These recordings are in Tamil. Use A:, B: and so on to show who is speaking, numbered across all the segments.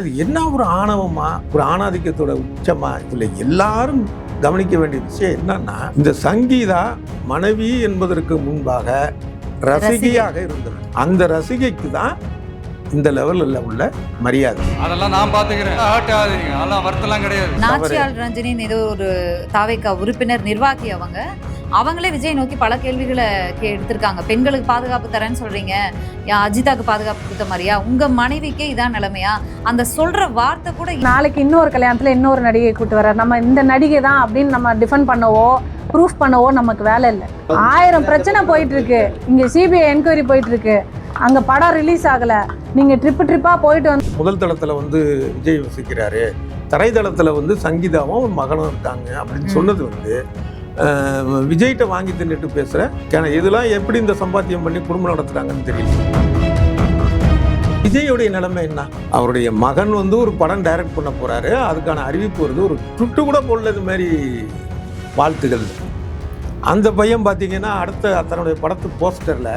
A: இது என்ன ஒரு ஆணவமா, ஒரு ஆணாதிக்கத்தோட உச்சமா? இதுல எல்லாரும் கவனிக்க வேண்டிய விஷயம் என்னன்னா, இந்த சங்கீதா மனைவி என்பதற்கு முன்பாக ரசிகையாக இருந்தது. அந்த ரசிகைக்கு தான் இந்த லெவல்ல உள்ள மரியாதை.
B: அதெல்லாம் நான் பாத்துக்கிறேன், அதெல்லாம் வருத்தலாம் கிடையாது.
C: நாச்சியால் ரஞ்சினின் ஏதோ ஒரு தாவேகா உறுப்பினர் நிர்வாகி அவங்களே விஜய் நோக்கி பல கேள்விகளை எடுத்திருக்காங்க. பெண்களுக்கு பாதுகாப்பு தரேன்னு சொல்றீங்க, அஜிதாக்கு பாதுகாப்பு கொடுத்த மாதிரியா? உங்க மனைவிக்கே இதான் நிலைமையா? அந்த சொல்ற வார்த்தை கூட.
D: நாளைக்கு இன்னொரு கல்யாணத்துல இன்னொரு நடிகை கூட்டு வர, நம்ம இந்த நடிகை தான் அப்படின்னு நம்ம டிஃபெண்ட் பண்ணவோ ப்ரூஃப் பண்ணவோ நமக்கு வேலை இல்லை. 1000 பிரச்சனை போயிட்டு இருக்கு. இங்க சிபிஐ என்கொயரி போயிட்டு இருக்கு. அங்க படம் ரிலீஸ் ஆகல. நீங்க ட்ரிப்பா போயிட்டு வந்து
A: முதல் தளத்துல வந்து விஜய் வசிக்கிறாரு, தரைதளத்துல வந்து சங்கீதாவும் ஒரு மகனும் இருக்காங்க அப்படின்னு சொன்னது வந்து விஜய்கிட்ட வாங்கி தின்னுட்டு பேசுறேன். ஏன்னா இதெல்லாம் எப்படி இந்த சம்பாத்தியம் பண்ணி குடும்பம் நடத்துறாங்கன்னு தெரியல. விஜயோடைய நிலைமை என்ன? அவருடைய மகன் வந்து ஒரு படம் டைரக்ட் பண்ண போறாரு, அதுக்கான அறிவிப்பு வருது. ஒரு ட்விட்டு கூட போடல இது மாதிரி வாழ்த்துகள். அந்த பையன் பார்த்தீங்கன்னா அடுத்த தன்னுடைய படத்து போஸ்டர்ல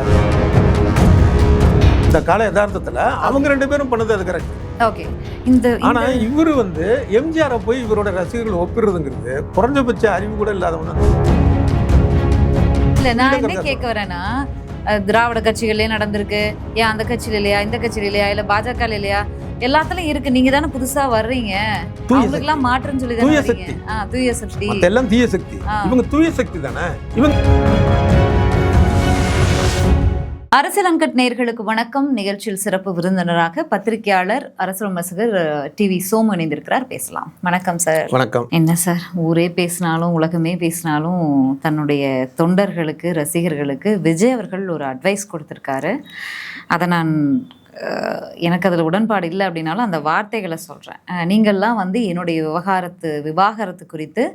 A: இந்த கால யதார்த்தத்தில் அவங்க 2 பேரும் பண்ணது அது கரெக்ட்.
C: ஓகே.
A: ஆனா இவரு வந்து எம்ஜிஆரை போய் இவரோட ரசிகர்கள் ஒப்பிடுறதுங்கிறது குறைஞ்சபட்ச அறிவு கூட இல்லாதவன.
C: இல்ல, நான் என்ன கேட்க வரேன்னா, திராவிட கட்சிகளே நடந்திருக்கு, ஏன் அந்த கட்சியில இல்லையா, இந்த கட்சியில இல்லையா, இல்ல பாஜக இல்லையா? எல்லாத்துலயும் இருக்கு. நீங்க தானே புதுசா வர்றீங்க, அவங்களுக்குலாம் மாற்றுன்னு சொல்லி
A: தூய சக்தி.
C: தூய சக்தி
A: எல்லாம் தீய சக்தி. இவங்க தூய சக்தி தானே. இவங்க
C: அரசியல் அன்கட் நேயர்களுக்கு வணக்கம். நிகழ்ச்சியில் சிறப்பு விருந்தினராக பத்திரிகையாளர், அரசியல் விமர்சகர் டிவி சோமு இணைந்திருக்கிறார். பேசலாம். வணக்கம் சார்.
A: வணக்கம்.
C: என்ன சார், ஊரே பேசினாலும் உலகமே பேசினாலும் தன்னுடைய தொண்டர்களுக்கு, ரசிகர்களுக்கு விஜய் அவர்கள் ஒரு அட்வைஸ் கொடுத்துருக்காரு. அதை நான் எனக்கு அதில் உடன்பாடு இல்லை அப்படின்னாலும் அந்த வார்த்தைகளை சொல்கிறேன். நீங்கள்லாம் வந்து என்னுடைய விவாகரத்து குறித்து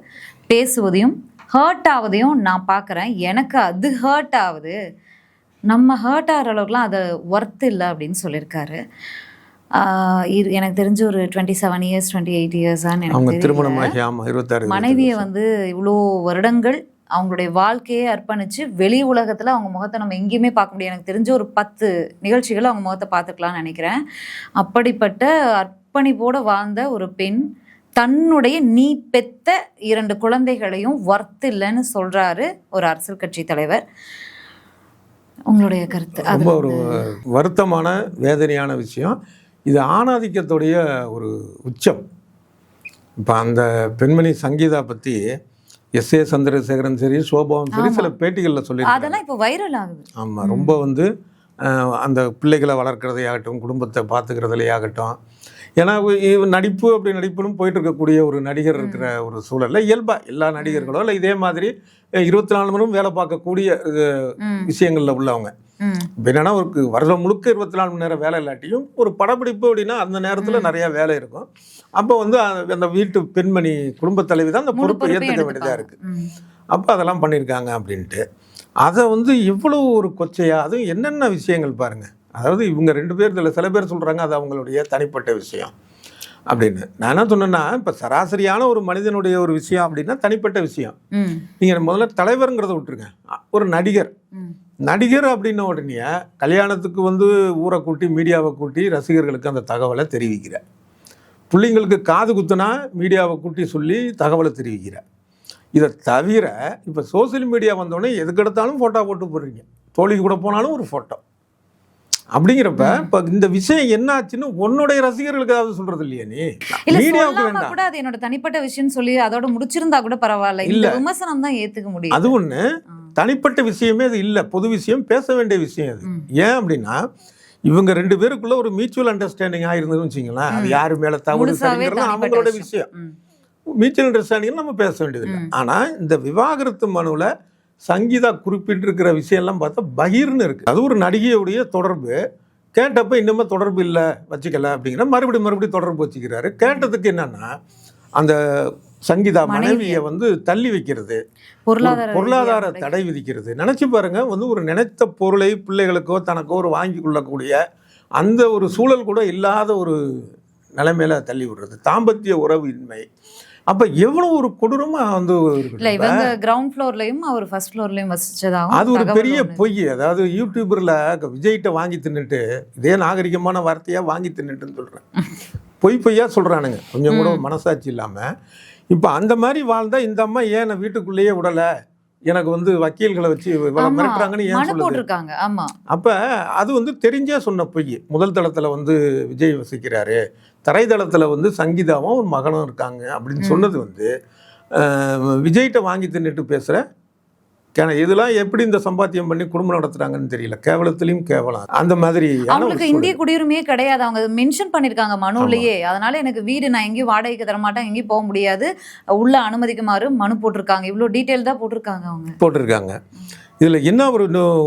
C: பேசுவதையும் ஹர்ட் ஆவதையும் நான் பார்க்குறேன். எனக்கு அது ஹர்ட் ஆகுது. நம்ம ஹர்ட் ஆகிற அளவுக்குலாம் அது ஒர்த் இல்லை அப்படின்னு சொல்லியிருக்காரு. இது எனக்கு தெரிஞ்ச ஒரு 27 இயர்ஸ் 28 இயர்ஸான்னு எனக்கு
A: திருமணமாகி
C: மனைவியை வந்து இவ்வளோ வருடங்கள் அவங்களுடைய வாழ்க்கையை அர்ப்பணித்து வெளி உலகத்தில் அவங்க முகத்தை நம்ம எங்கேயுமே பார்க்க முடியாது. எனக்கு தெரிஞ்ச ஒரு 10 நிகழ்ச்சிகள் அவங்க முகத்தை பார்த்துக்கலாம்னு நினைக்கிறேன். அப்படிப்பட்ட அர்ப்பணிப்போடு வாழ்ந்த ஒரு பெண் தன்னுடைய நீ பெத்த 2 குழந்தைகளையும் ஒர்த் இல்லைன்னு சொல்கிறாரு ஒரு அரசியல் கட்சி தலைவர். உங்களுடைய கருத்து?
A: ரொம்ப ஒரு வருத்தமான வேதனையான விஷயம். இது ஆணாதிக்கத்துடைய ஒரு உச்சம். இப்போ அந்த பெண்மணி சங்கீதா பற்றி எஸ்.ஏ. சந்திரசேகரன் சரி, சோபாவும் சரி சில பேட்டிகளில் சொல்லி
C: அதெல்லாம் இப்போ வைரல் ஆகுது.
A: ஆமாம், ரொம்ப வந்து அந்த பிள்ளைகளை வளர்க்குறதையாகட்டும், குடும்பத்தை பார்த்துக்கிறதுலையாகட்டும். ஏன்னா நடிப்பு அப்படி நடிப்புன்னு போயிட்டு இருக்கக்கூடிய ஒரு நடிகர் இருக்கிற ஒரு சூழலில் இயல்பாக எல்லா நடிகர்களோ இல்லை இதே மாதிரி 24 மணி நேரம் வேலை பார்க்கக்கூடிய விஷயங்களில் உள்ளவங்க. இப்போ என்னன்னா, ஒரு வருடம் முழுக்க 24 மணி நேரம் வேலை இல்லாட்டியும் ஒரு படப்பிடிப்பு அப்படின்னா அந்த நேரத்தில் நிறையா வேலை இருக்கும். அப்போ வந்து அந்த வீட்டு பெண்மணி குடும்பத் தலைவி தான் அந்த பொறுப்பை ஏற்றுக்க வேண்டியதாக இருக்குது. அப்போ அதெல்லாம் பண்ணியிருக்காங்க அப்படின்ட்டு அதை வந்து எவ்வளோ ஒரு கொச்சையாக, அதுவும் என்னென்ன விஷயங்கள் பாருங்கள். அதாவது இவங்க 2 பேர், இதில் சில பேர் சொல்கிறாங்க அது அவங்களுடைய தனிப்பட்ட விஷயம் அப்படின்னு. நான் என்ன சொன்னேன்னா, இப்போ சராசரியான ஒரு மனிதனுடைய ஒரு விஷயம் அப்படின்னா தனிப்பட்ட விஷயம். நீங்கள் முதல்ல தலைவருங்கிறத விட்டுருங்க. ஒரு நடிகர் அப்படின்ன உடனே கல்யாணத்துக்கு வந்து ஊரை கூட்டி, மீடியாவை கூட்டி ரசிகர்களுக்கு அந்த தகவலை தெரிவிக்கிற, பிள்ளைங்களுக்கு காது குத்துனா மீடியாவை கூட்டி சொல்லி தகவலை தெரிவிக்கிற. இதை தவிர இப்போ சோசியல் மீடியா வந்தோடனே எதுக்கெடுத்தாலும் ஃபோட்டோ போட்டு போடுறீங்க. தோழிக்கு கூட போனாலும் ஒரு ஃபோட்டோ. அப்படிங்கிறப்ப இப்போ இந்த விஷயம் என்ன ஆச்சுன்னு உன்னுடைய ரசிகர்களுக்கு ஏதாவது சொல்றது இல்லையா? நீ மீடியாவுக்கு வேண்டாம்
C: கூட அது என்னோட தனிப்பட்ட விஷயம் சொல்லி அதோட முடிச்சிருந்தா கூட பரவாயில்ல. இல்ல, விமர்சனம் தான் ஏத்துக்க முடியும்.
A: அது ஒண்ணு தனிப்பட்ட விஷயமே அது இல்ல, பொது விஷயம், பேச வேண்டிய விஷயம் அது. ஏன் அப்படின்னா இவங்க 2 பேருக்குள்ள ஒரு மியூச்சுவல் அண்டர்ஸ்டாண்டிங் ஆயிருந்ததுன்னு வச்சுங்களேன். அது யாரு மேல தவறு சரிங்கிறது அவங்களோட விஷயம். மியூச்சுவல் அண்டர்ஸ்டாண்டிங் நம்ம பேச வேண்டியது இல்லை. ஆனா இந்த விவாகரத்து மனுவில் சங்கீதா குறிப்பிட்டிருக்கிற விஷயம்லாம் பார்த்தா பகீர்னு இருக்குது. அது ஒரு நடிகையுடைய தொடர்பு. கேட்டப்போ இன்னுமே தொடர்பு இல்லை, வச்சுக்கல அப்படிங்கிற மறுபடியும் தொடர்பு வச்சுக்கிறாரு. கேட்டதுக்கு என்னன்னா, அந்த சங்கீதா மனைவியை வந்து தள்ளி வைக்கிறது, பொருளாதார தடை விதிக்கிறது. நினச்சி பாருங்க, வந்து ஒரு நினைத்த பொருளை பிள்ளைகளுக்கோ தனக்கோ ஒரு வாங்கி கொள்ளக்கூடிய அந்த ஒரு சூழல் கூட இல்லாத ஒரு நிலைமையில தள்ளி விடுறது, தாம்பத்திய உறவு இன்மை. அப்ப எவ்வளவு ஒரு கொடூரமா வந்து
C: இல்ல, இவங்க கிரவுண்ட் ஃப்ளோர்லயும் அவர் ஃபர்ஸ்ட் ஃப்ளோர்லயும் வசிச்சதாகவும்
A: அது ஒரு பெரிய பொய். அதாவது யூடியூபர்ல விஜய்கிட்ட வாங்கி தின்னுட்டு, இதே நாகரிகமான வார்த்தையா வாங்கி தின்னுட்டுன்னு சொல்றேன். பொய்யா சொல்கிறானுங்க, கொஞ்சம் கூட மனசாட்சி இல்லாமல். இப்போ அந்த மாதிரி வாழ்ந்தா இந்த அம்மா ஏன் என்னை வீட்டுக்குள்ளேயே விடலை, எனக்கு வந்து வக்கீல்களை வச்சு இவ்வளோ மிரட்டுறாங்கன்னு ஏன்
C: மனு
A: சொல்லுது?
C: போட்டிருக்காங்க. ஆமா,
A: அப்போ அது வந்து தெரிஞ்சே சொன்ன பொய். முதல் தளத்தில் வந்து விஜய் வசிக்கிறாரு, தரைதளத்தில் வந்து சங்கீதாவும் ஒரு மகனும் இருக்காங்க அப்படின்னு சொன்னது வந்து விஜய்கிட்ட வாங்கி தின்னுட்டு பேசுகிற இதெல்லாம் எப்படி இந்த சம்பாத்தியம் பண்ணி குடும்பம் நடத்துறாங்கன்னு தெரியல. கேவலத்திலையும் கேவலம். அந்த மாதிரி
C: அவங்களுக்கு இந்திய குடியுரிமையே கிடையாது. அவங்க மென்ஷன் பண்ணிருக்காங்க மனுவிலேயே. அதனால எனக்கு வீடு நான் எங்கேயும் வாடகைக்கு தர மாட்டேன், எங்கேயும் போக முடியாது, உள்ள அனுமதிக்குமாறு மனு போட்டிருக்காங்க. இவ்வளோ டீட்டெயில் தான் போட்டிருக்காங்க அவங்க.
A: போட்டிருக்காங்க. இதில் என்ன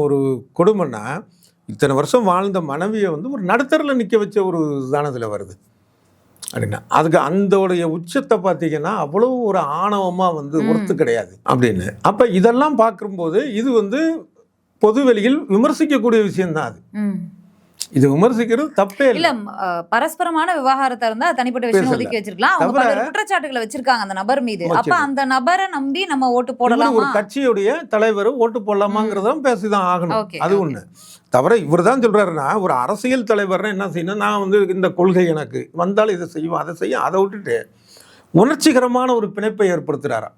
A: ஒரு கொடுமைன்னா, இத்தனை வருஷம் வாழ்ந்த மனைவியை வந்து ஒரு நடுத்தரில் நிற்க வச்ச ஒரு தானத்தில் வருது அப்படின்னா, அதுக்கு அந்தோடைய உச்சத்தை பார்த்தீங்கன்னா அவ்வளோ ஒரு ஆணவமாக வந்து ஒர்த்து கிடையாது அப்படின்னு. அப்போ இதெல்லாம் பார்க்கும்போது இது வந்து பொது வெளியில் விமர்சிக்கக்கூடிய விஷயம்தான். அது இது விமர்சிக்கிறது தப்பே
C: இல்ல. பரஸ்பரமான விவகாரத்தை இருந்தா தனிப்பட்ட விஷயம் ஒதுக்கி வச்சிருக்கலாம். அவங்க குற்றச்சாட்டுகளை வச்சிருக்காங்க அந்த நபர் மீது. அப்ப அந்த நபரை நம்பி நம்ம ஓட்டு போடலாம்.
A: ஒரு கட்சியுடைய தலைவர் ஓட்டு போடலாமாங்கிறதும் பேசிதான் ஆகணும். அது ஒண்ணு. தவிர இவர் தான் சொல்றாருன்னா, ஒரு அரசியல் தலைவர்னா என்ன செய்யணும், நான் வந்து இந்த கொள்கை எனக்கு வந்தாலும் இதை செய்வோம் அதை செய்யும், அதை விட்டுட்டு உணர்ச்சிகரமான ஒரு பிணைப்பை ஏற்படுத்துறாரா.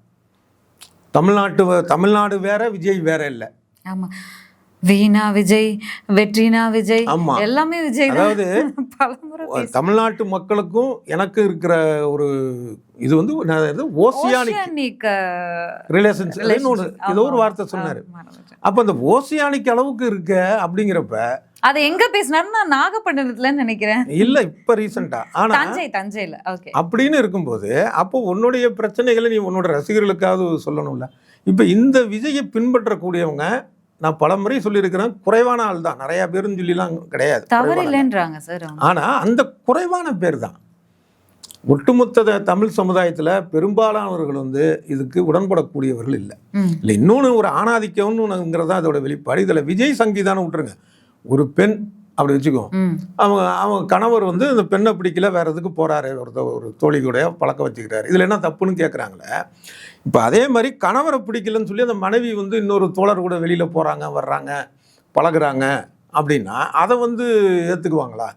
A: தமிழ்நாடு வேற, விஜய் வேற இல்லை.
C: ஆமா, வீணா விஜய், வெற்றினா விஜய், எல்லாமே விஜய்.
A: அதாவது தமிழ்நாட்டு மக்களுக்கும் எனக்கு இருக்கிற ஒரு இது வந்து ஓசியானிக் ரிலேஷன்ஷிப் ஏதோ ஒரு வார்த்தை சொன்னாரு. அப்ப அந்த ஓசியானிக் அளவுக்கு இருக்க அப்படிங்கிறப்ப
C: அதை எங்க பேசினாருன்னா நாகப்பட்டினத்துல நினைக்கிறேன், இல்ல
A: இப்ப ரீசெண்டா. ஆனா
C: தஞ்சையில
A: அப்படின்னு இருக்கும்போது அப்போ உன்னுடைய பிரச்சனைகளை நீ உன்னோட ரசிகர்களுக்காவது சொல்லணும்ல. இப்ப இந்த விஜயை பின்பற்றக்கூடியவங்க, நான் பல முறை சொல்லியிருக்கிறேன், குறைவான ஆள் தான், நிறைய பேருன்னு சொல்லிலாம் கிடையாது,
C: தவறு இல்லைன்றாங்க சார்.
A: ஆனா அந்த குறைவான பேர் தான். ஒட்டுமொத்த தமிழ் சமுதாயத்தில் பெரும்பாலானவர்கள் வந்து இதுக்கு உடன்படக்கூடியவர்கள் இல்லை. இல்லை இன்னொன்று ஒரு ஆணாதிக்கம்னுங்கிறதா அதோட வெளிப்பாடு. இதில் விஜய் சங்கீதான்னு விட்டுருங்க, ஒரு பெண் அப்படி வச்சுக்கோ, அவங்க கணவர் வந்து இந்த பெண்ணை பிடிக்கல, வேற எதுக்கு போறாரு, ஒரு தோழி கூட பழக்க வச்சுக்கிறாரு, இதில் என்ன தப்புன்னு கேட்குறாங்களே. இப்போ அதே மாதிரி கணவரை பிடிக்கலன்னு சொல்லி அந்த மனைவி வந்து இன்னொரு தோழர் கூட வெளியில் போகிறாங்க வர்றாங்க பழகுறாங்க அப்படின்னா அதை வந்து ஏற்றுக்குவாங்களா?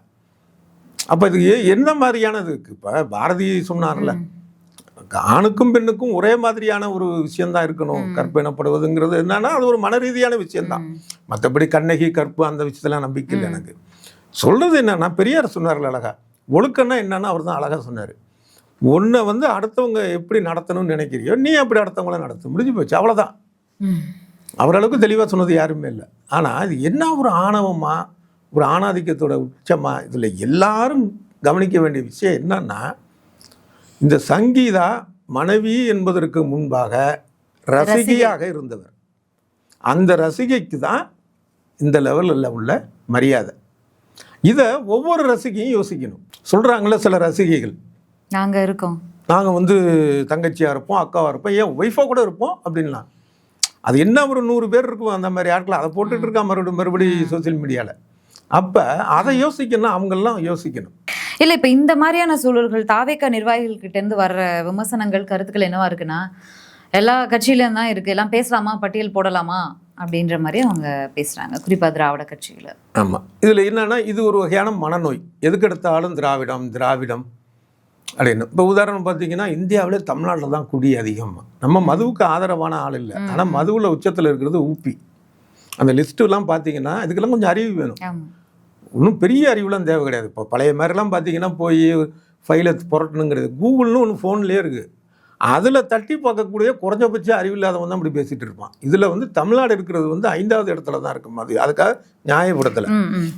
A: அப்போ இதுக்கு என்ன மாதிரியானது? இப்போ பாரதி சொன்னார்ல, ஆணுக்கும் பெண்ணுக்கும் ஒரே மாதிரியான ஒரு விஷயந்தான் இருக்கணும். கற்பு எனப்படுவதுங்கிறது என்னன்னா அது ஒரு மன ரீதியான விஷயந்தான். மற்றபடி கண்ணகி கற்பு அந்த விஷயத்தெல்லாம் நம்பிக்கை இல்லை எனக்கு. சொல்றது என்னன்னா, பெரியார் சொன்னார்ல அழகா, ஒழுக்கம்னா என்னன்னா அவர் தான் அழகா சொன்னார். ஒன்றை வந்து அடுத்தவங்க எப்படி நடத்தணும்னு நினைக்கிறியோ நீ அப்படி அடுத்தவங்கள நடத்த, முடிஞ்சு போச்சு, அவ்வளோதான். அவரளவுக்கு தெளிவாக சொன்னது யாருமே இல்லை. ஆனால் இது என்ன ஒரு ஆணவமா, ஒரு ஆணாதிக்கத்தோட உச்சமா? இதில் எல்லாரும் கவனிக்க வேண்டிய விஷயம் என்னன்னா, இந்த சங்கீதா மனைவி என்பதற்கு முன்பாக ரசிகையாக இருந்தவர். அந்த ரசிகைக்கு தான் இந்த லெவலில் உள்ள மரியாதை. இதை ஒவ்வொரு ரசிகையும் யோசிக்கணும். சொல்கிறாங்களே சில ரசிகைகள்,
C: நாங்கள் இருக்கோம்,
A: நாங்கள் வந்து தங்கச்சியாக இருப்போம், அக்காவாக இருப்போம், ஏன் ஒய்ஃபாக கூட இருப்போம் அப்படின்லாம். அது என்ன ஒரு 100 பேர் இருக்கும் அந்த மாதிரி ஆட்கள், அதை போட்டுட்டு இருக்கா மறுபடி சோசியல் மீடியாவில். அப்போ அதை யோசிக்கணும், அவங்கெல்லாம் யோசிக்கணும்.
C: இல்லை, இப்போ இந்த மாதிரியான சூழல்கள் தாவேக்கா நிர்வாகிகள்கிட்டேருந்து வர்ற விமர்சனங்கள், கருத்துக்கள் என்னவா இருக்குன்னா, எல்லா கட்சியிலும் தான் இருக்குது, எல்லாம் பேசலாமா, பட்டியல் போடலாமா அப்படின்ற மாதிரி அவங்க பேசுகிறாங்க, குறிப்பாக திராவிட கட்சியில்.
A: ஆமாம், இதில் என்னென்னா இது ஒரு வகையான மனநோய். எதுக்கெடுத்தாலும் திராவிடம் திராவிடம் அப்படின்னு. இப்போ உதாரணம் பார்த்தீங்கன்னா, இந்தியாவிலே தமிழ்நாட்டில் தான் குடி அதிகம். நம்ம மதுவுக்கு ஆதரவான ஆள் இல்லை, ஆனால் மதுவில் உச்சத்தில் இருக்கிறது ஊபி. அந்த லிஸ்ட்டுலாம் பார்த்தீங்கன்னா இதுக்கெல்லாம் கொஞ்சம் அறிவு வேணும். ஒன்றும் பெரிய அறிவுலாம் தேவை கிடையாது. இப்போ பழைய மாதிரிலாம் பார்த்தீங்கன்னா போய் ஃபைலை புரட்டணுங்கிறது, கூகுள்னு ஒன்று ஃபோன்லேயே இருக்குது, அதில் தட்டி பார்க்கக்கூடிய குறைஞ்சபட்ச அறிவில்லாதவன் தான் அப்படி பேசிகிட்டு இருப்பான். இதில் வந்து தமிழ்நாடு இருக்கிறது வந்து 5வது இடத்துல தான் இருக்கும். அது அதுக்காக நியாயப்படுத்தலை,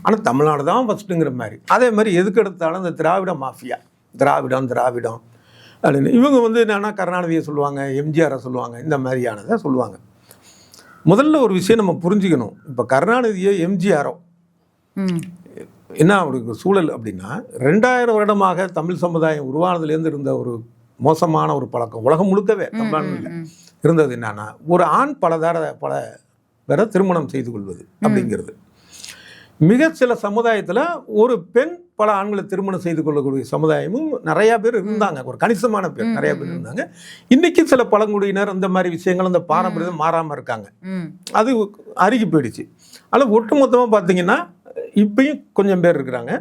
A: ஆனால் தமிழ்நாடு தான் ஃபஸ்ட்டுங்கிற மாதிரி. அதே மாதிரி எதுக்கு எடுத்தாலும் இந்த திராவிட மாஃபியா, திராவிடம் திராவிடம் அப்படின்னு இவங்க வந்து என்னென்னா கருணாநிதியை சொல்லுவாங்க, எம்ஜிஆரை சொல்லுவாங்க, இந்த மாதிரியானதை சொல்லுவாங்க. முதல்ல ஒரு விஷயம் நம்ம புரிஞ்சுக்கணும். இப்போ கருணாநிதியோ எம்ஜிஆரோ என்ன அவருக்கு சூழல் அப்படின்னா, 2000 வருடமாக தமிழ் சமுதாயம் உருவானதுலேருந்து இருந்த ஒரு மோசமான ஒரு பழக்கம் உலகம் முழுக்கவே தமிழ்நாட்டில் இருந்தது. என்னன்னா, ஒரு ஆண் பல பேரை திருமணம் செய்து கொள்வது அப்படிங்கிறது. மிக சில சமுதாயத்தில் ஒரு பெண் பல ஆண்களை திருமணம் செய்து கொள்ளக்கூடிய சமுதாயமும் நிறையா பேர் இருந்தாங்க, ஒரு கணிசமான பேர் நிறையா பேர் இருந்தாங்க. இன்றைக்கி சில பழங்குடியினர் அந்த மாதிரி விஷயங்கள் அந்த பாரம்பரியம் மாறாமல் இருக்காங்க, அது அருகி போயிடுச்சு. ஆனால் ஒட்டு மொத்தமாக பார்த்தீங்கன்னா இப்பயும் கொஞ்சம் பேர் இருக்கிறாங்க.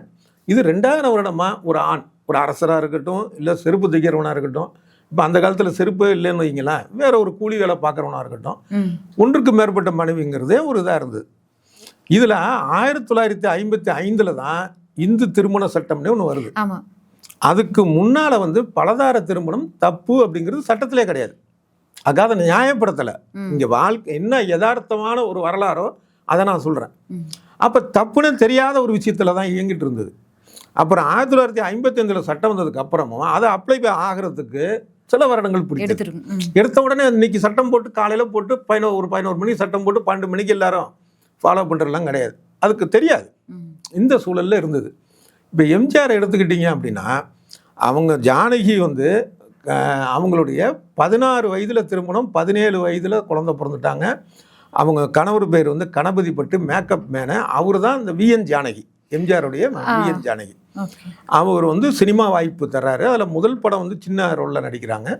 A: இது 2000 வருடமாக ஒரு ஆண் ஒரு அரசராக இருக்கட்டும், இல்லை செருப்பு தைக்கிறவனாக இருக்கட்டும், இப்போ அந்த காலத்தில் செருப்பே இல்லைன்னு வைங்களேன், வேற ஒரு கூலி வேலை பார்க்குறவனாக இருக்கட்டும், ஒன்றுக்கு மேற்பட்ட மனைவிங்கிறதே ஒரு இதாக இருந்தது. இதில் 1955 தான் இந்து திருமண சட்டம்னே ஒன்று வருது.
C: ஆமா.
A: அதுக்கு முன்னால் வந்து பலதார திருமணம் தப்பு அப்படிங்கிறது சட்டத்திலே கிடையாது. அதை நியாயப்படுத்தலை. இங்கே வாழ்க்கை என்ன யதார்த்தமான ஒரு வரலாறோ அதை நான் சொல்கிறேன். அப்போ தப்புன்னு தெரியாத ஒரு விஷயத்தில் தான் இயங்கிட்டு இருந்தது. அப்புறம் 1955 சட்டம் வந்ததுக்கு அப்புறமும் அதை அப்ளை ஆகிறதுக்கு சில வருடங்கள் பிடிச்சது. எடுத்த உடனே இன்னைக்கு சட்டம் போட்டு காலையில் போட்டு 11 மணி சட்டம் போட்டு 12 மணிக்கு எல்லாரும் ஃபாலோ பண்ணுறதுலாம் கிடையாது. அதுக்கு தெரியாது. இந்த சூழலில் இருந்தது. இப்போ எம்ஜிஆர் எடுத்துக்கிட்டிங்க அப்படின்னா, அவங்க ஜானகி வந்து அவங்களுடைய 16 வயதில் திருமணம், 17 வயதில் குழந்தை பிறந்துட்டாங்க. அவங்க கணவர் பேர் வந்து கணபதி பட்டு மேக்கப் மேனை. அவர் தான் இந்த விஎன் ஜானகி, எம்ஜிஆருடைய விஎன் ஜானகி. அவர் வந்து சினிமா வாய்ப்பு தர்றாரு. அதில் முதல் படம் வந்து சின்ன ரோலில் நடிக்கிறாங்க.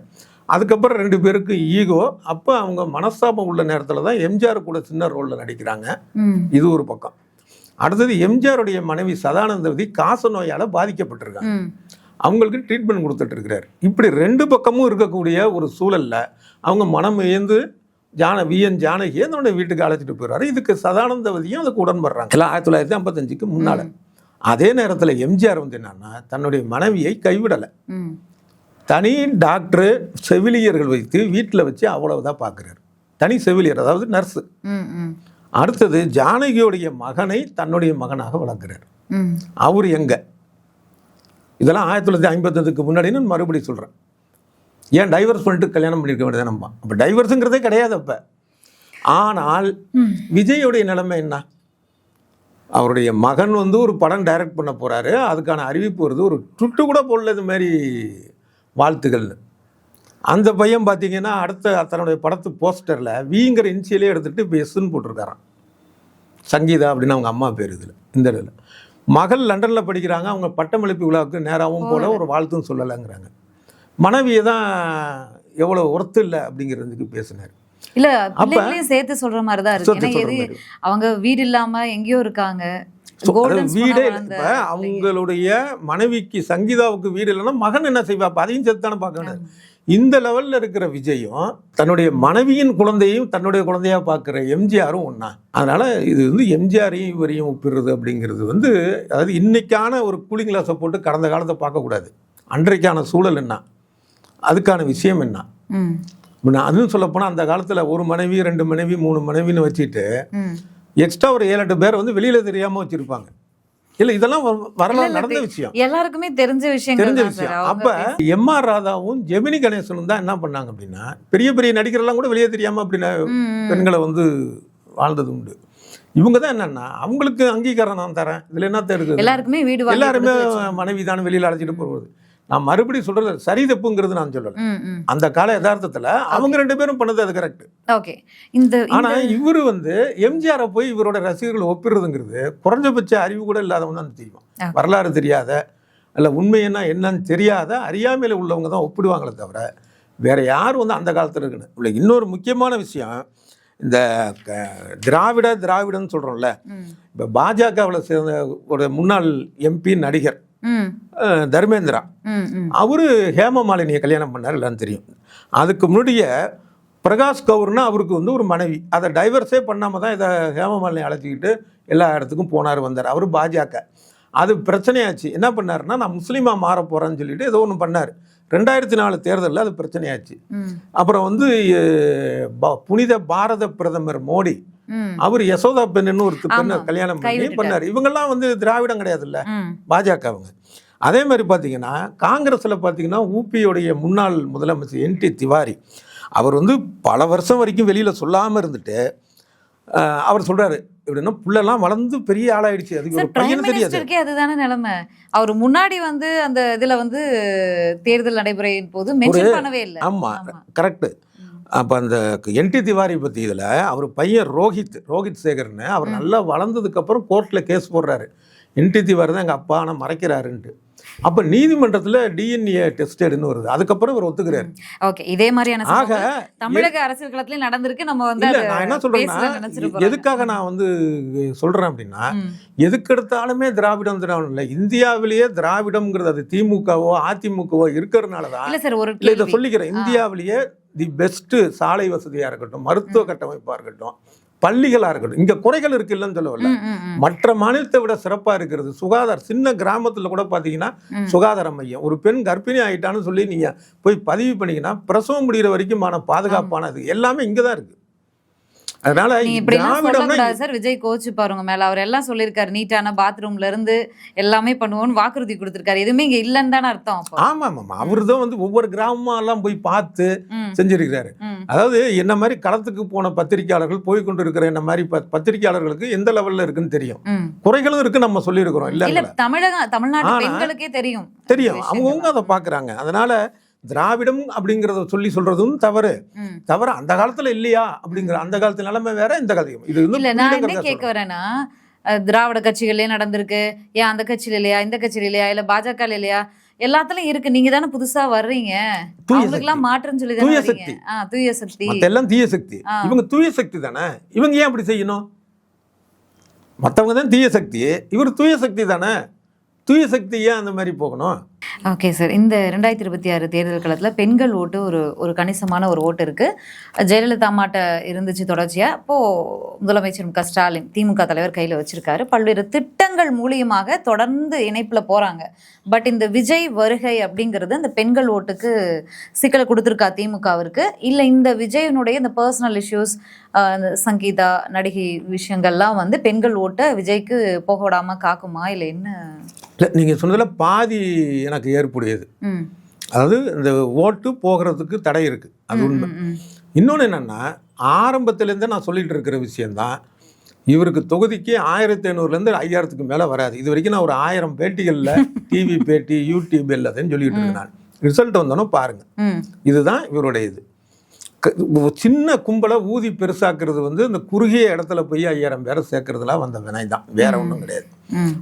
A: அதுக்கப்புறம் 2 பேருக்கு ஈகோ. அப்போ அவங்க மனஸ்தாபம் உள்ள நேரத்தில் தான் எம்ஜிஆர் கூட சின்ன ரோலில் நடிக்கிறாங்க. இது ஒரு பக்கம். அடுத்தது எம்ஜிஆருடைய மனைவி சதானந்தவதி காச நோயால் பாதிக்கப்பட்டிருக்காங்க. அவங்களுக்கு ட்ரீட்மெண்ட் கொடுத்துட்டு இருக்கிறார். இப்படி 2 பக்கமும் இருக்கக்கூடிய ஒரு சூழலில் அவங்க மனம் ஏந்து விஎன் ஜானகியை தன்னுடைய வீட்டுக்கு அழைச்சிட்டு போயிடுறாரு. இதுக்கு சதானந்தவதியும் அதுக்கு உடன்படுறாங்க. எல்லாம் 1955 முன்னால். அதே நேரத்தில் எம்ஜிஆர் வந்து என்னன்னா, தன்னுடைய மனைவியை கைவிடலை. தனி டாக்டரு செவிலியர்கள் வைத்து வீட்டில் வச்சு அவ்வளவுதான் பார்க்குறாரு. தனி செவிலியர், அதாவது நர்ஸு. அடுத்தது ஜானகியோடைய மகனை தன்னுடைய மகனாக வளர்க்குறார். அவர் எங்க? இதெல்லாம் 1955 முன்னாடின்னு மறுபடி சொல்கிறேன். ஏன் டைவர்ஸ் பண்ணிட்டு கல்யாணம் பண்ணியிருக்க வேண்டியது நம்ம? அப்போ டைவர்ஸுங்கிறதே கிடையாது அப்போ. ஆனால் விஜயோடைய நிலைமை என்ன? அவருடைய மகன் வந்து ஒரு படம் டைரக்ட் பண்ண போகிறாரு. அதுக்கான அறிவிப்பு வருது. ஒரு ட்விட்டு கூட போடல இது மாதிரி வாழ்த்துக்கள்னு. அந்த பையன் பார்த்தீங்கன்னா அடுத்த தன்னுடைய படத்து போஸ்டரில் விங்கிற இன்சியலே எடுத்துகிட்டு இப்போ எஸ்ன்னு போட்டிருக்காரான். சங்கீதா அப்படின்னு அவங்க அம்மா பேர். இதில் இந்த இதில் மகள் லண்டனில் படிக்கிறாங்க. அவங்க பட்டமளிப்பு விழாவுக்கு நேராகவும் போல ஒரு வாழ்த்தும் சொல்லலைங்கிறாங்க. மனைவியை தான் எவ்வளோ ஒர்த்து இல்லை அப்படிங்கிறதுக்கு பேசினார்.
C: இல்ல பிள்ளைகளையும் சேர்த்து சொல்ற மாதிரி தான் இருக்கு. ஏன்னா அவங்க வீடு இல்லாம எங்கேயோ இருக்காங்க.
A: வீடே இப்போ அவங்களுடைய மனைவிக்கு சங்கீதாவுக்கு வீடு இல்லைன்னா மகன் என்ன செய்வா? அதையும் சேர்த்து தானே பார்க்கணும். இந்த லெவலில் இருக்கிற விஜயும் தன்னுடைய மனைவியின் குழந்தையும் தன்னுடைய குழந்தையாக பார்க்குற எம்ஜிஆரும் ஒன்றா. அதனால் இது வந்து எம்ஜிஆரையும் இவரையும் ஒப்பிடுறது அப்படிங்கிறது வந்து, அதாவது இன்னைக்கான ஒரு கூலிங் கிளாஸை போட்டு கடந்த காலத்தை பார்க்கக்கூடாது. அன்றைக்கான சூழல் என்ன, அதுக்கான விஷயம் என்ன. அதுவும் சொல்லப்போனால் அந்த காலத்தில் 1 மனைவி 2 மனைவி 3 மனைவின்னு வச்சுட்டு எக்ஸ்ட்ரா ஒரு 7-8 பேர் வந்து வெளியில் தெரியாமல் வச்சுருப்பாங்க. இல்லை, இதெல்லாம் வரலாறு நடந்த விஷயம்,
C: எல்லாருக்குமே தெரிஞ்ச விஷயம்.
A: அப்போ எம்ஆர் ராதாவும் ஜெமினி கணேசனும் தான் என்ன பண்ணாங்க அப்படின்னா, பெரிய பெரிய நடிகரெல்லாம் கூட வெளியே தெரியாமல் அப்படின்னா பெண்களை வந்து வாழ்ந்தது உண்டு. இவங்க தான் என்னன்னா, அவங்களுக்கு அங்கீகாரம் நான் தரேன், இதில் என்ன இருக்குது,
C: எல்லாருக்குமே வீடு,
A: எல்லாருமே மனைவி தானே வெளியில் அழைச்சிட்டு போகிறது. நான் மறுபடியும் சொல்றது சரி தப்புங்கிறது நான் சொல்லலை. அந்த கால யதார்த்தத்தில் அவங்க 2 பேரும் பண்ணது அது கரெக்ட்.
C: ஓகே.
A: ஆனால் இவர் வந்து எம்ஜிஆரை போய் இவரோட ரசிகர்கள் ஒப்பிடுறதுங்கிறது குறைஞ்சபட்ச அறிவு கூட இல்லாதவங்க தான் தெரியும். வரலாறு தெரியாத, இல்லை உண்மைன்னா என்னன்னு தெரியாத அறியாமையில் உள்ளவங்க தான் ஒப்பிடுவாங்களே தவிர வேற யாரும் வந்து அந்த காலத்தில் இருக்குன்னு இல்லை. இன்னொரு முக்கியமான விஷயம், இந்த திராவிடன்னு சொல்கிறோம்ல, இப்போ பாஜகவில் சேர்ந்த ஒரு முன்னாள் எம்பி நடிகர் தர்மேந்திரா, அவரு ஹேமமாலினியை கல்யாணம் பண்ணார், எல்லாம் தெரியும். அதுக்கு முன்னாடிய பிரகாஷ் கவுர்னா அவருக்கு வந்து ஒரு மனைவி, அதை டைவர்ஸே பண்ணாமல் தான் இதை ஹேமமாலினி அழைச்சிக்கிட்டு எல்லா இடத்துக்கும் போனார் வந்தார். அவர் பாஜக. அது பிரச்சனையாச்சு. என்ன பண்ணாருன்னா, நான் முஸ்லீமாக மாற போகிறேன்னு சொல்லிட்டு ஏதோ ஒன்று பண்ணார். 2004 தேர்தலில் அது பிரச்சனையாச்சு. அப்புறம் வந்து புனித பாரத பிரதமர் மோடி, அவர் யசோதா பெண்ணு ஒரு பெண்ணை கல்யாணம் பண்ணி பண்ணார். இவங்கெல்லாம் வந்து திராவிடம் கிடையாதுல்ல, பாஜக அவங்க. அதே மாதிரி பார்த்தீங்கன்னா காங்கிரஸில் பார்த்தீங்கன்னா ஊபியோடைய முன்னாள் முதலமைச்சர் என்டி திவாரி, அவர் வந்து பல வருஷம் வரைக்கும் வெளியில் சொல்லாமல் இருந்துட்டு அவர் சொல்கிறாரு, எப்படின்னா புள்ளெல்லாம் வளர்ந்து பெரிய ஆளாயிடுச்சு, அதுக்கு ஒரு பையன் தெரியாது.
C: அதுதானே நிலைமை. அவர் முன்னாடி வந்து அந்த இதில் வந்து தேர்தல் நடைமுறையின் போது மென்ஷன் பண்ணவே இல்லை.
A: ஆமாம், கரெக்டு. அப்போ அந்த என்டி திவாரி பற்றி இதில் அவர் பையன் ரோஹித் சேகர்னு, அவர் நல்லா வளர்ந்ததுக்கப்புறம் கோர்ட்டில் கேஸ் போடுறாரு. என்டி திவாரி தான் எங்கள் அப்பா ஆனால் மறைக்கிறாருன்ட்டு. அப்ப நீதிமன்றத்துல டிஎன்ஏ டெஸ்டட்னு வருது, அதுக்கப்புறம் இவர் ஒத்துக்கிறாரு.
C: ஓகே, இதே மாதிரியான
A: ஆக
C: சம்பவங்கள் தமிழக அரசியல் களத்திலயும் நடந்திருக்கு. நம்ம வந்து
A: இல்ல
C: அதை
A: நான் என்ன சொல்றேன்னா,
C: பேசல நினைச்சிட்டு போறாங்க.
A: எதுக்காக நான் வந்து சொல்றேன் அப்படின்னா,
C: ம்.
A: எதுக்கெடுத்தாலுமே திராவிடம் திராவிடம் இல்லை, இந்தியாவிலேயே திராவிடம்ங்கிறது அது திமுகவோ அதிமுகவோ இருக்கிறதுனாலதான்
C: இல்ல சார், ஒரு
A: இல்ல இதை
C: கேள்வி.
A: சொல்லிக்கிறேன். இந்தியாவிலேயே தி பெஸ்ட் சாலை வசதியா இருக்கட்டும், மருத்துவ கட்டமைப்பா இருக்கட்டும், பள்ளிகளா இருக்கட்டும், இங்க குறைகள் இருக்கு இல்லைன்னு சொல்ல வரல.
C: ம், ம், ம்.
A: மற்ற மாநிலத்தை விட சிறப்பா இருக்கிறது சுகாதார. சின்ன கிராமத்துல கூட பாத்தீங்கன்னா சுகாதார மையம், ஒரு பெண் கர்ப்பிணி ஆயிட்டான்னு சொல்லி நீங்க போய் பதிவு பண்ணீங்கன்னா பிரசவம் முடிகிற வரைக்குமான பாதுகாப்பானது எல்லாமே இங்கதான் இருக்கு. அதனால
C: நீங்க இப்படி எல்லாம்
A: திராவிடம்னா
C: சொல்லக்கூடாது சார். விஜய் கோச்சு பாருங்க மேல, அவர் எல்லாம் சொல்லியிருக்காரு. நீட்டான பாத்ரூம்ல இருந்து எல்லாமே பண்ணுவோம்னு வாக்குறுதி கொடுத்திருக்காரு. எதுவுமே இங்க இல்லன்னு தானே அர்த்தம் அப்போ?
A: ஆமா ஆமா, அவர்தான் வந்து ஒவ்வொரு கிராமமா எல்லாம் போய் பார்த்து
C: ம்,
A: செஞ்சிருக்கிறாரு.
C: ம்.
A: அதாவது என்ன மாதிரி களத்துக்கு போன பத்திரிகையாளர்கள் போய் கொண்டு இருக்கிற என்ன மாதிரி பத்திரிகையாளர்களுக்கு எந்த லெவல்ல இருக்குன்னு தெரியும்.
C: ம்.
A: குறைகளும் இருக்கு, நம்ம சொல்லியிருக்கிறோம்
C: இல்ல,
A: இல்ல
C: தமிழ்நாட்டு
A: ஆனா,
C: பெண்களுக்கே தெரியும்
A: தெரியும், அவங்கவுங்க அதை பாக்குறாங்க. அதனால திராவிடம் அப்படிங்கறத சொல்றதும் தவறு.
C: ம்.
A: தவிர அந்த காலத்துல இல்லையா அப்படிங்கிற, அந்த காலத்து நிலைமை வேற, இந்த காலத்தையும் இது வந்து
C: இல்ல, நான் என்ன
A: புரிதல்
C: கேட்க வரேன்னா, திராவிட கட்சிகளே நடந்திருக்கு, ஏன் அந்த கட்சியில இல்லையா, இந்த கட்சியில இல்லையா, இல்ல பாஜக இல்லையா, எல்லாத்துலயும் இருக்கு. நீங்க தானே புதுசா வர்றீங்க,
A: தூய
C: அவங்களுக்கு எல்லாம் மாற்றம் சொல்லி
A: தூய
C: தானே
A: சக்தி.
C: தூய சக்தி.
A: மத்த எல்லாம் தீய சக்தி,
C: ஆ.
A: இவங்க தூய சக்தி தானே. இவங்க ஏன் அப்படி செய்யணும்? மத்தவங்க தான் தீய சக்தி, இவர் தூய சக்தி தானே. தூய சக்தி ஏன் அந்த மாதிரி போகணும்?
C: ஓகே சார், இந்த 2026 தேர்தல் களத்தில் பெண்கள் ஓட்டு ஒரு கணிசமான ஒரு ஓட்டு இருக்கு. ஜெயலலிதா அம்மாட்ட இருந்துச்சு தொடர்ச்சியா. இப்போ முதலமைச்சர் மு.க. ஸ்டாலின் திமுக தலைவர் கையில் வச்சிருக்காரு. பல்வேறு திட்டங்கள் மூலியமாக தொடர்ந்து இணைப்புல போறாங்க. பட் இந்த விஜய் வருகை அப்படிங்கிறது அந்த பெண்கள் ஓட்டுக்கு சிக்கலை கொடுத்துருக்கா திமுகவிற்கு? இல்லை இந்த விஜயனுடைய இந்த பர்சனல் இஷ்யூஸ், சங்கீதா நடிகை விஷயங்கள்லாம் வந்து பெண்கள் ஓட்டை விஜய்க்கு போக விடாம காக்குமா, இல்லை என்ன?
A: இல்லை, நீங்கள் சொன்னதில் பாதி எனக்கு ஏற்புடையது.
C: ம்.
A: அதாவது இந்த ஓட்டு போகிறதுக்கு தடை இருக்குது, அது உண்மை. இன்னொன்று என்னென்னா, ஆரம்பத்திலேருந்தே நான் சொல்லிகிட்டு இருக்கிற விஷயந்தான், இவருக்கு தொகுதிக்கு 1500லேருந்து 5000க்கு மேலே வராது. இது வரைக்கும் நான் ஒரு 1000 பேட்டிகளில் டிவி பேட்டி, யூடியூப் எல்லாத்தையும் சொல்லிகிட்டு இருக்கேன். நான் ரிசல்ட் வந்தோன்னே பாருங்கள், இதுதான் இவருடைய இது. சின்ன கும்பலை ஊதி பெருசாக்குறது வந்து இந்த குறுகிய இடத்துல போய் 5000 பேரை சேர்க்கறதுலாம் வந்த வினை தான், வேற ஒன்றும் கிடையாது.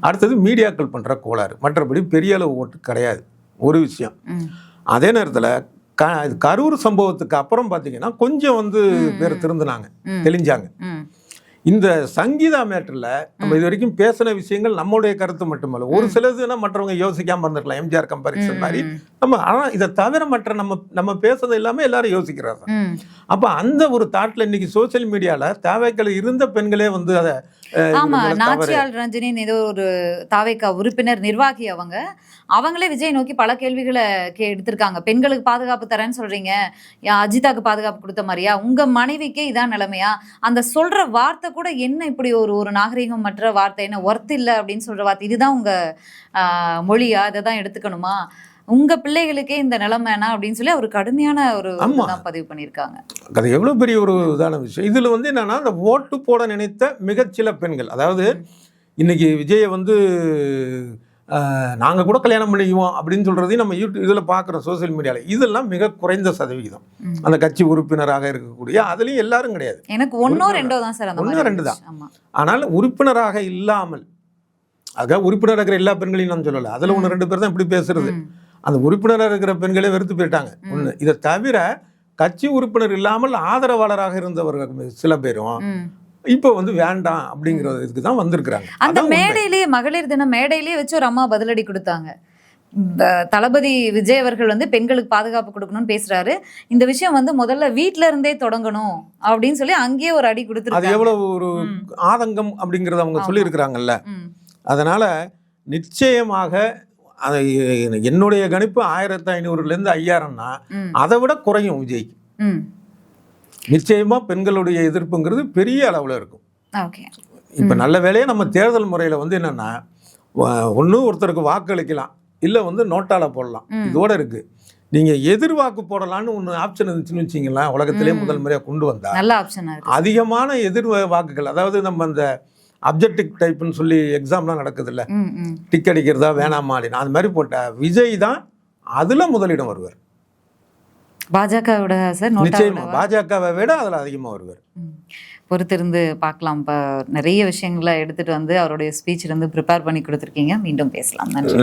A: அடுத்தது மீடியாக்கள் பண்ணுற கோளாறு, மற்றபடி பெரிய அளவு ஓட்டு கிடையாது. ஒரு விஷயம். அதே நேரத்தில் கரூர் சம்பவத்துக்கு அப்புறம் பார்த்தீங்கன்னா கொஞ்சம் வந்து பேர் திருந்தினாங்க, தெளிஞ்சாங்க. இந்த சங்கீதா மேட்டரில் நம்ம இது வரைக்கும் பேசின விஷயங்கள் நம்மளுடைய கருத்து மட்டுமல்ல, ஒரு சிலதுன்னா மற்றவங்க யோசிக்காம இருந்திருக்கலாம், எம்ஜிஆர் கம்பாரிசன் மாதிரி நம்ம. ஆனால் இதை தவிர மற்ற நம்ம பேசுறது எல்லாமே எல்லாரும் யோசிக்கிறாங்க. அப்போ அந்த ஒரு தாட்டில் இன்னைக்கு சோசியல் மீடியாவில் தேவைகள் இருந்த பெண்களே வந்து அதை
C: ஆமா, நாச்சியால் ரஞ்சினின்னு ஏதோ ஒரு தாவேகா உறுப்பினர் நிர்வாகி அவங்களே விஜய் நோக்கி பல கேள்விகளை எடுத்திருக்காங்க. பெண்களுக்கு பாதுகாப்பு தரேன்னு சொல்றீங்க, அஜிதாக்கு பாதுகாப்பு கொடுத்த மாதிரியா, உங்க மனைவிக்கே இதான் நிலைமையா, அந்த சொல்ற வார்த்தை கூட என்ன இப்படி ஒரு நாகரிகம் மற்ற வார்த்தை, என்ன ஒர்த் இல்லை அப்படின்னு சொல்ற வார்த்தை, இதுதான் உங்க மொழியா, இதை தான் எடுத்துக்கணுமா, உங்க பிள்ளைகளுக்கே இந்த நிலைமைனா அப்படின்னு சொல்லி அவர் கடுமையான ஒரு பதிவு பண்ணியிருக்காங்க.
A: அது எவ்வளவு பெரிய ஒரு இதான விஷயம். இதுல வந்து என்னன்னா, அந்த ஓட்டு போட நினைத்த மிகச்சில பெண்கள், அதாவது இன்னைக்கு விஜயை வந்து நாங்க கூட கல்யாணம் பண்ணிக்குவோம் அப்படின்னு சொல்றதையும் நம்ம இதுல பாக்குறோம் சோசியல் மீடியால. இதெல்லாம் மிக குறைந்த சதவிகிதம் அந்த கட்சி உறுப்பினராக இருக்கக்கூடிய, அதுலயும் எல்லாரும் கிடையாது.
C: எனக்கு 1-2 தான் சார்,
A: 1-2 தான். ஆனால் உறுப்பினராக இல்லாமல், ஆக உறுப்பினராக இருக்கிற எல்லா பெண்களையும் நான் சொல்லலை, அதுல 1-2 பேர் தான் இப்படி பேசுறது. அந்த உறுப்பினராக இருக்கிற பெண்களே வெறுத்து போயிட்டாங்க. ஒண்ணு. இதை தவிர கட்சி உறுப்பினர் இல்லாமல் ஆதரவாளராக இருந்தவர்கள் சில பேரும் இப்போ வந்து வேண்டாம் அப்படிங்கிறதுக்கு தான் வந்திருக்கிறாங்க.
C: அந்த மேடையிலேயே மகளிர் தின மேடையிலேயே வச்சு ஒரு அம்மா பதிலடி கொடுத்தாங்க. தளபதி விஜய் அவர்கள் வந்து பெண்களுக்கு பாதுகாப்பு கொடுக்கணும்னு பேசுறாரு, இந்த விஷயம் வந்து முதல்ல வீட்டுல இருந்தே தொடங்கணும் அப்படின்னு சொல்லி அங்கேயே ஒரு அடி கொடுத்துருக்காங்க. அது
A: எவ்வளவு ஒரு ஆதங்கம் அப்படிங்கறத அவங்க சொல்லி இருக்கிறாங்கல்ல. அதனால நிச்சயமாக என்னுடைய கணிப்பு 1500லேருந்து 5000னா அதை விட குறையும் விஜய்க்கு. நிச்சயமா பெண்களுடைய எதிர்ப்புங்கிறது பெரிய அளவுல இருக்கும். இப்ப நல்ல வேளையா நம்ம தேர்தல் முறையில வந்து என்னன்னா, ஒண்ணு ஒருத்தருக்கு வாக்களிக்கலாம், இல்ல வந்து நோட்டால போடலாம், இதோட இருக்கு. நீங்க எதிர்வாக்கு போடலான்னு ஒன்று ஆப்ஷன் இருந்துச்சுன்னு வச்சிங்களா, உலகத்திலே முதல் முறையா கொண்டு வந்தா
C: நல்ல ஆப்ஷன். அதிகமான
A: எதிர் வாக்குகள், அதாவது நம்ம அந்த அப்ஜெக்டிவ் டைப்னு சொல்லி எக்ஸாம்லாம் நடக்குது இல்ல, டிக் அடிக்கிறதா வேணாமா, அது மாதிரி போட்ட விஜய் தான் அதுல முதலிடம் வருவார்.
C: பாஜகவோட சார்
A: நிச்சயமா பாஜகவை விட அதுல அதிகமா வருவார்.
C: பொறுத்திருந்து பார்க்கலாம். இப்போ நிறைய விஷயங்களை எடுத்துட்டு வந்து அவருடைய ஸ்பீச் இருந்து ப்ரிப்பேர் பண்ணி கொடுத்துருக்கீங்க. மீண்டும் பேசலாம். நன்றி.